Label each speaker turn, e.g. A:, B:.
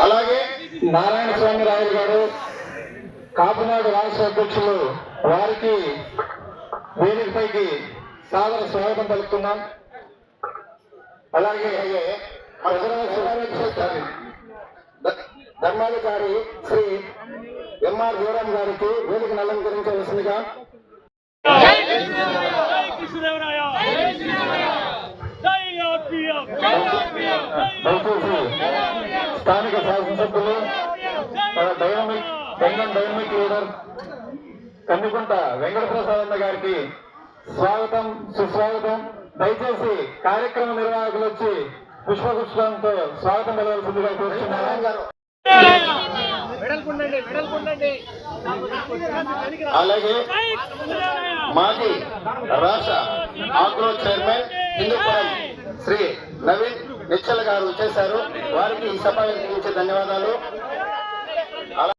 A: అలాగే నారాయణ స్వామి రాయలు గారు కాపునాడు రాష్ట్ర అధ్యక్షులు వారికి వేదికపైకి సాదర స్వాగతం పలుకుతున్నాం. అలాగే ధర్మాధికారి శ్రీ ఎంఆర్ వీరం గారికి వేదికను అలంకరించవలసిందిగా స్థానిక శాసనసభ్యులు డైనమిక్ లీడర్ కన్నికుంట వెంకటప్రసాద్ గారికి స్వాగతం సుస్వాగతం. దయచేసి కార్యక్రమ నిర్వాహకులు వచ్చి పుష్పగుచ్ఛంతో స్వాగతం పలవలసిందిగా కోరుతున్నాను. అలాగే మాజీ రాష్ట్ర ఆగ్రో చైర్మన్ హిందూపురం శ్రీ నవీన్ నిచ్చల్ గారు వచ్చేశారు. వారికి ఈ సభ ధన్యవాదాలు.